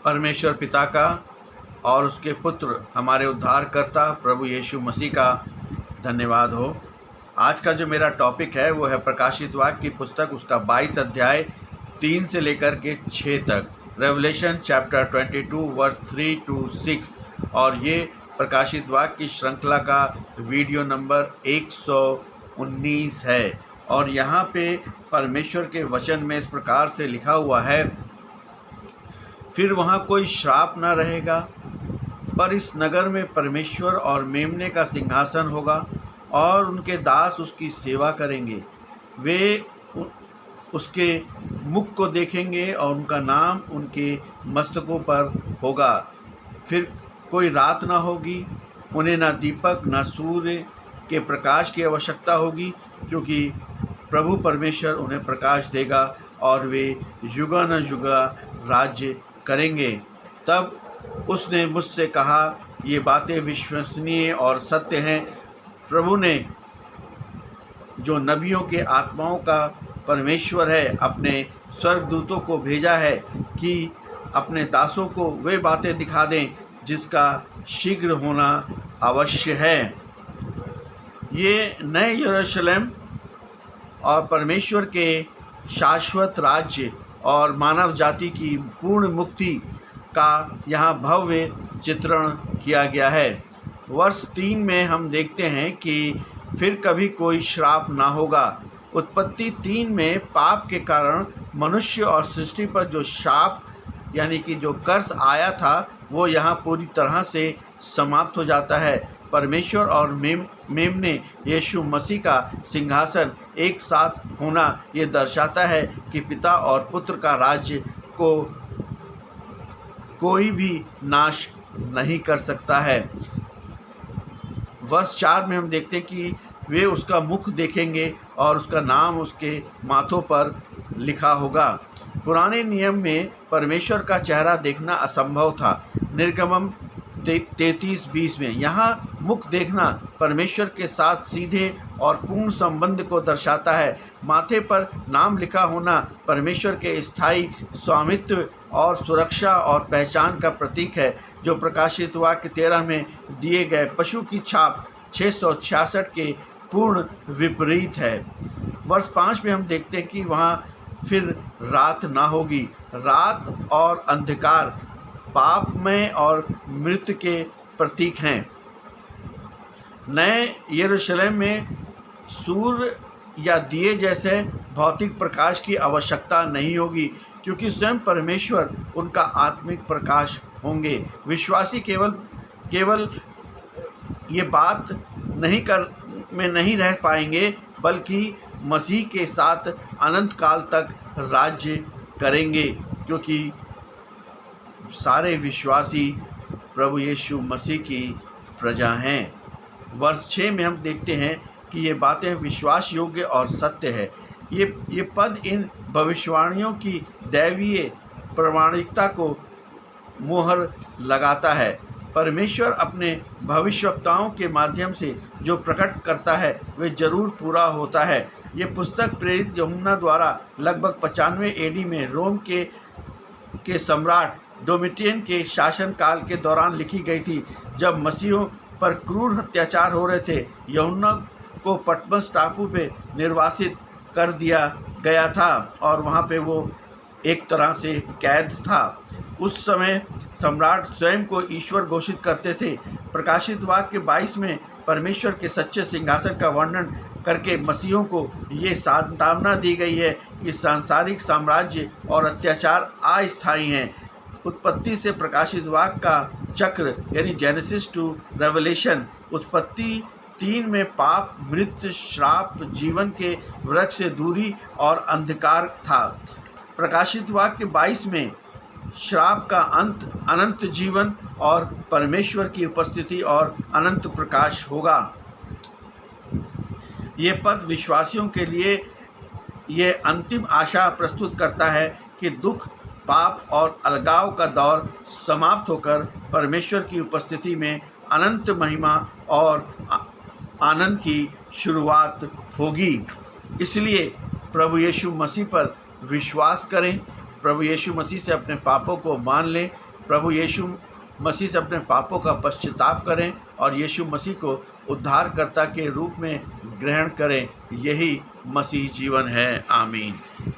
परमेश्वर पिता का और उसके पुत्र हमारे उद्धारकर्ता प्रभु यीशु मसीह का धन्यवाद हो। आज का जो मेरा टॉपिक है वो है प्रकाशित वाक्य की पुस्तक, उसका 22 अध्याय 3 से लेकर के 6 तक, रेवलेशन चैप्टर 22 वर्स 3 to 6। और ये प्रकाशित वाक्य की श्रृंखला का वीडियो नंबर 119 है। और यहाँ पे परमेश्वर के वचन में इस प्रकार से लिखा हुआ है, फिर वहाँ कोई श्राप न रहेगा, पर इस नगर में परमेश्वर और मेमने का सिंहासन होगा और उनके दास उसकी सेवा करेंगे। वे उसके मुख को देखेंगे और उनका नाम उनके मस्तकों पर होगा। फिर कोई रात ना होगी, उन्हें ना दीपक ना सूर्य के प्रकाश की आवश्यकता होगी, क्योंकि प्रभु परमेश्वर उन्हें प्रकाश देगा और वे युगा न युगा राज्य करेंगे। तब उसने मुझसे कहा, ये बातें विश्वसनीय और सत्य हैं। प्रभु ने जो नबियों के आत्माओं का परमेश्वर है, अपने स्वर्गदूतों को भेजा है कि अपने दासों को वे बातें दिखा दें जिसका शीघ्र होना अवश्य है। ये नए यरूशलेम और परमेश्वर के शाश्वत राज्य और मानव जाति की पूर्ण मुक्ति का यहाँ भव्य चित्रण किया गया है। वर्ष 3 में हम देखते हैं कि फिर कभी कोई श्राप ना होगा। उत्पत्ति 3 में पाप के कारण मनुष्य और सृष्टि पर जो शाप यानी कि जो कर्स आया था वो यहाँ पूरी तरह से समाप्त हो जाता है। परमेश्वर और मेमने यीशु मसीह का सिंहासन एक साथ होना ये दर्शाता है कि पिता और पुत्र का राज्य को कोई भी नाश नहीं कर सकता है। वर्ष 4 में हम देखते हैं कि वे उसका मुख देखेंगे और उसका नाम उसके माथों पर लिखा होगा। पुराने नियम में परमेश्वर का चेहरा देखना असंभव था। निर्गमन 33:20 में यहाँ मुख देखना परमेश्वर के साथ सीधे और पूर्ण संबंध को दर्शाता है। माथे पर नाम लिखा होना परमेश्वर के स्थायी स्वामित्व और सुरक्षा और पहचान का प्रतीक है, जो प्रकाशित वाक्य 13 में दिए गए पशु की छाप 666 के पूर्ण विपरीत है। वर्ष 5 में हम देखते हैं कि वहाँ फिर रात ना होगी। रात और अंधकार पापमय और मृत्यु के प्रतीक हैं। नए यरूशलेम में सूर्य या दिए जैसे भौतिक प्रकाश की आवश्यकता नहीं होगी, क्योंकि स्वयं परमेश्वर उनका आत्मिक प्रकाश होंगे। विश्वासी केवल ये बात नहीं रह पाएंगे, बल्कि मसीह के साथ अनंत काल तक राज्य करेंगे, क्योंकि सारे विश्वासी प्रभु यीशु मसीह की प्रजा हैं। वर्ष 6 में हम देखते हैं कि ये बातें विश्वास योग्य और सत्य है। ये पद इन भविष्यवाणियों की दैवीय प्रामाणिकता को मोहर लगाता है। परमेश्वर अपने भविष्यवक्ताओं के माध्यम से जो प्रकट करता है वे जरूर पूरा होता है। ये पुस्तक प्रेरित यूहन्ना द्वारा लगभग 95 AD में रोम के सम्राट डोमिटियन के शासनकाल के दौरान लिखी गई थी, जब मसीहों पर क्रूर अत्याचार हो रहे थे। यूहन्ना को पटमस टापू पे निर्वासित कर दिया गया था और वहाँ पे वो एक तरह से कैद था। उस समय सम्राट स्वयं को ईश्वर घोषित करते थे। प्रकाशित वाक्य 22 में परमेश्वर के सच्चे सिंहासन का वर्णन करके मसीहों को ये सांत्वना दी गई है कि सांसारिक साम्राज्य और अत्याचार अस्थायी हैं। उत्पत्ति से प्रकाशित वाक्य का चक्र यानी जेनेसिस टू रेवलेशन, उत्पत्ति 3 में पाप, मृत्यु, श्राप, जीवन के वृक्ष से दूरी और अंधकार था। प्रकाशित वाक्य 22 में श्राप का अंत, अनंत जीवन और परमेश्वर की उपस्थिति और अनंत प्रकाश होगा। ये पद विश्वासियों के लिए ये अंतिम आशा प्रस्तुत करता है कि दुख, पाप और अलगाव का दौर समाप्त होकर परमेश्वर की उपस्थिति में अनंत महिमा और आनंद की शुरुआत होगी। इसलिए प्रभु यीशु मसीह पर विश्वास करें, प्रभु यीशु मसीह से अपने पापों को मान लें, प्रभु यीशु मसीह से अपने पापों का पश्चाताप करें और यीशु मसीह को उद्धारकर्ता के रूप में ग्रहण करें। यही मसीह जीवन है। आमीन।